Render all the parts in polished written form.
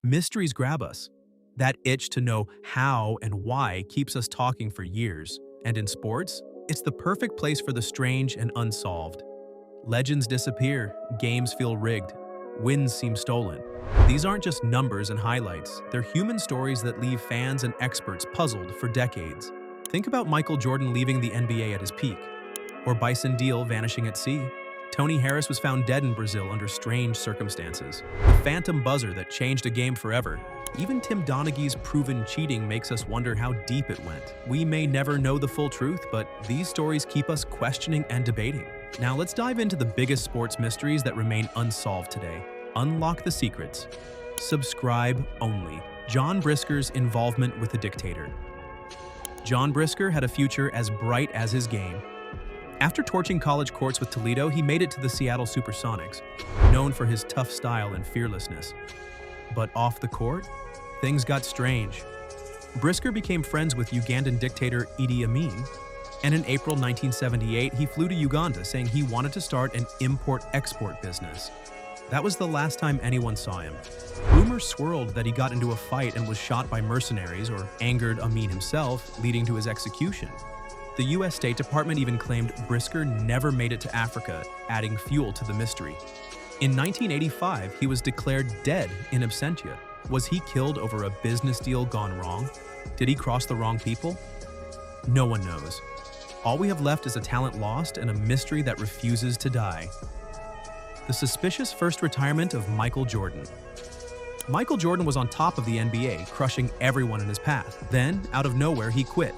Mysteries grab us. That itch to know how and why keeps us talking for years. And in sports, it's the perfect place for the strange and unsolved. Legends disappear, games feel rigged, wins seem stolen. These aren't just numbers and highlights, they're human stories that leave fans and experts puzzled for decades. Think about Michael Jordan leaving the NBA at his peak, or Bison Dele vanishing at sea. Tony Harris was found dead in Brazil under strange circumstances. The phantom buzzer that changed a game forever. Even Tim Donaghy's proven cheating makes us wonder how deep it went. We may never know the full truth, but these stories keep us questioning and debating. Now let's dive into the biggest sports mysteries that remain unsolved today. Unlock the secrets. Subscribe only. John Brisker's involvement with the dictator. John Brisker had a future as bright as his game. After torching college courts with Toledo, he made it to the Seattle Supersonics, known for his tough style and fearlessness. But off the court, things got strange. Brisker became friends with Ugandan dictator Idi Amin, and in April 1978, he flew to Uganda saying he wanted to start an import-export business. That was the last time anyone saw him. Rumors swirled that he got into a fight and was shot by mercenaries or angered Amin himself, leading to his execution. The U.S. State Department even claimed Brisker never made it to Africa, adding fuel to the mystery. In 1985, he was declared dead in absentia. Was he killed over a business deal gone wrong? Did he cross the wrong people? No one knows. All we have left is a talent lost and a mystery that refuses to die. The suspicious first retirement of Michael Jordan. Michael Jordan was on top of the NBA, crushing everyone in his path. Then, out of nowhere, he quit.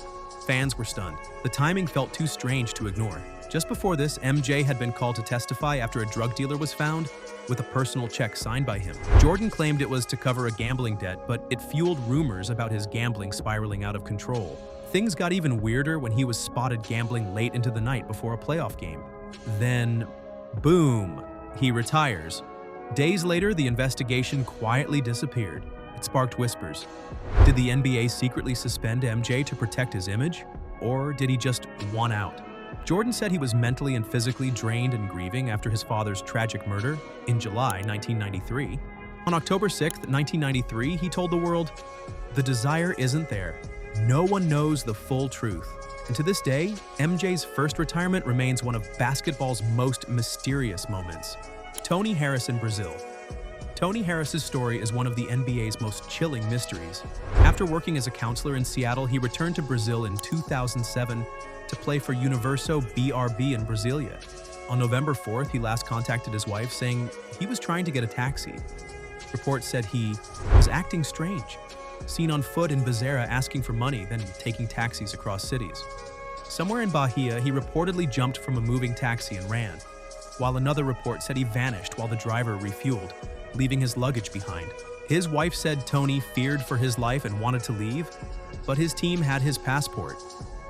Fans were stunned. The timing felt too strange to ignore. Just before this, MJ had been called to testify after a drug dealer was found with a personal check signed by him. Jordan claimed it was to cover a gambling debt, but it fueled rumors about his gambling spiraling out of control. Things got even weirder when he was spotted gambling late into the night before a playoff game. Then, boom, he retires. Days later, the investigation quietly disappeared. It sparked whispers. Did the NBA secretly suspend MJ to protect his image? Or did he just want out? Jordan said he was mentally and physically drained and grieving after his father's tragic murder in July 1993. On October 6, 1993, he told the world, "The desire isn't there. No one knows the full truth." And to this day, MJ's first retirement remains one of basketball's most mysterious moments. Tony Harris in Brazil. Tony Harris's story is one of the NBA's most chilling mysteries. After working as a counselor in Seattle, he returned to Brazil in 2007 to play for Universo BRB in Brasilia. On November 4th, he last contacted his wife, saying he was trying to get a taxi. Reports said he was acting strange, seen on foot in Becerra asking for money, then taking taxis across cities. Somewhere in Bahia, he reportedly jumped from a moving taxi and ran, while another report said he vanished while the driver refueled, leaving his luggage behind. His wife said Tony feared for his life and wanted to leave, but his team had his passport,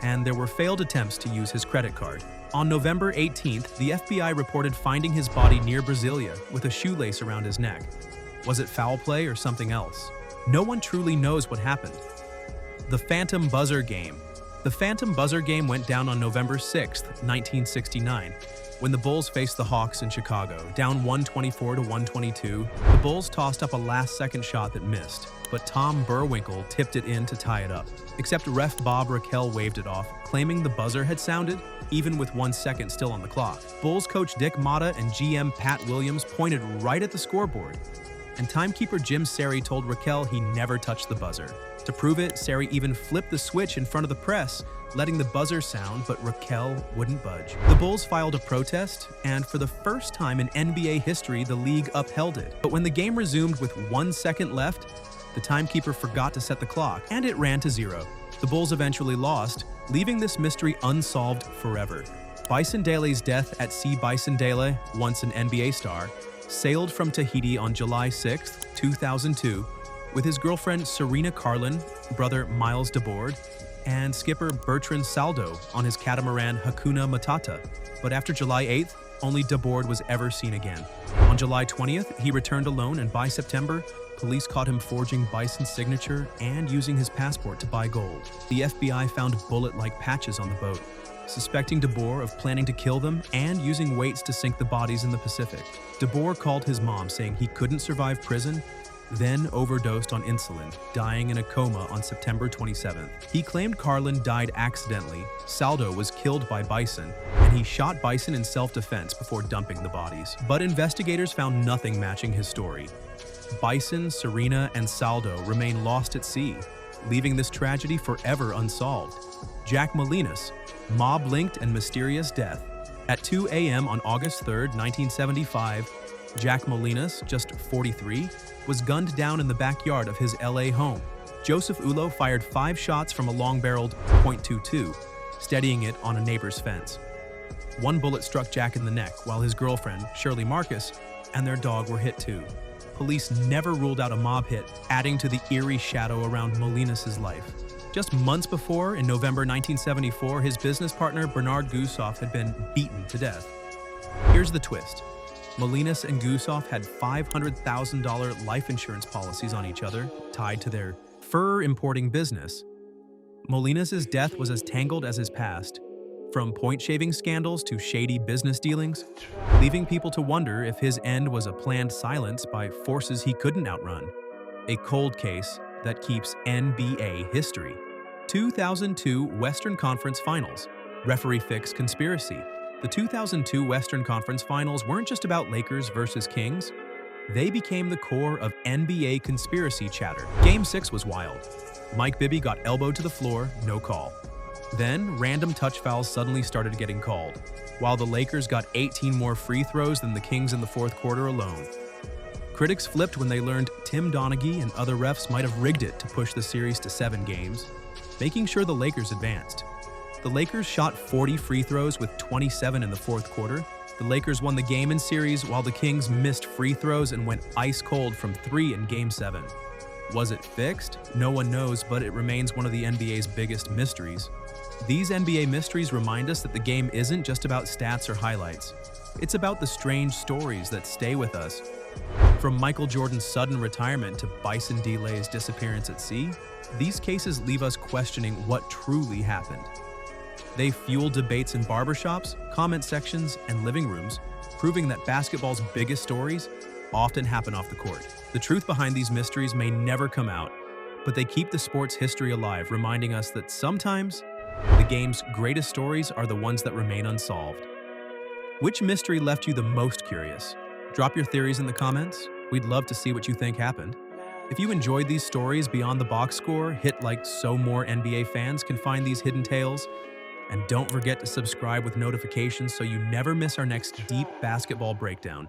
and there were failed attempts to use his credit card. On November 18th, the FBI reported finding his body near Brasilia with a shoelace around his neck. Was it foul play or something else? No one truly knows what happened. The Phantom Buzzer Game. The Phantom Buzzer Game went down on November 6, 1969, when the Bulls faced the Hawks in Chicago. Down 124 to 122, the Bulls tossed up a last-second shot that missed, but Tom Burwinkle tipped it in to tie it up. Except ref Bob Raquel waved it off, claiming the buzzer had sounded, even with 1 second still on the clock. Bulls coach Dick Motta and GM Pat Williams pointed right at the scoreboard, and timekeeper Jim Sari told Raquel he never touched the buzzer. To prove it, Sari even flipped the switch in front of the press, letting the buzzer sound, but Raquel wouldn't budge. The Bulls filed a protest, and for the first time in NBA history, the league upheld it. But when the game resumed with 1 second left, the timekeeper forgot to set the clock, and it ran to 0. The Bulls eventually lost, leaving this mystery unsolved forever. Bison Dele's death at sea. Bison Dele, once an NBA star, sailed from Tahiti on July 6, 2002, with his girlfriend Serena Carlin, brother Miles DeBoard, and skipper Bertrand Saldo on his catamaran Hakuna Matata. But after July 8th, only DeBoard was ever seen again. On July 20th, he returned alone, and by September, police caught him forging Bison's signature and using his passport to buy gold. The FBI found bullet-like patches on the boat, suspecting DeBoer of planning to kill them and using weights to sink the bodies in the Pacific. DeBoer called his mom, saying he couldn't survive prison then overdosed on insulin, dying in a coma on September 27th. He claimed Carlin died accidentally, Saldo was killed by Bison, and he shot Bison in self-defense before dumping the bodies. But investigators found nothing matching his story. Bison, Serena, and Saldo remain lost at sea, leaving this tragedy forever unsolved. Jack Molinas, mob-linked and mysterious death. At 2 a.m. on August 3, 1975, Jack Molinas, just 43, was gunned down in the backyard of his LA home. Joseph Ulo fired 5 shots from a long-barreled .22, steadying it on a neighbor's fence. One bullet struck Jack in the neck, while his girlfriend, Shirley Marcus, and their dog were hit too. Police never ruled out a mob hit, adding to the eerie shadow around Molinas' life. Just months before, in November 1974, his business partner Bernard Gusoff had been beaten to death. Here's the twist. Molinas and Gusoff had $500,000 life insurance policies on each other, tied to their fur importing business. Molinas' death was as tangled as his past, from point-shaving scandals to shady business dealings, leaving people to wonder if his end was a planned silence by forces he couldn't outrun. A cold case that keeps NBA history. 2002 Western Conference Finals. Referee fix conspiracy. The 2002 Western Conference Finals weren't just about Lakers versus Kings. They became the core of NBA conspiracy chatter. Game 6 was wild. Mike Bibby got elbowed to the floor, no call. Then, random touch fouls suddenly started getting called, while the Lakers got 18 more free throws than the Kings in the fourth quarter alone. Critics flipped when they learned Tim Donaghy and other refs might have rigged it to push the series to 7 games, making sure the Lakers advanced. The Lakers shot 40 free throws with 27 in the fourth quarter. The Lakers won the game in series while the Kings missed free throws and went ice cold from 3 in Game 7. Was it fixed? No one knows, but it remains one of the NBA's biggest mysteries. These NBA mysteries remind us that the game isn't just about stats or highlights. It's about the strange stories that stay with us. From Michael Jordan's sudden retirement to Bison Dele's disappearance at sea, these cases leave us questioning what truly happened. They fuel debates in barbershops, comment sections, and living rooms, proving that basketball's biggest stories often happen off the court. The truth behind these mysteries may never come out, but they keep the sport's history alive, reminding us that sometimes the game's greatest stories are the ones that remain unsolved. Which mystery left you the most curious? Drop your theories in the comments. We'd love to see what you think happened. If you enjoyed these stories beyond the box score, hit like so more NBA fans can find these hidden tales. And don't forget to subscribe with notifications so you never miss our next deep basketball breakdown.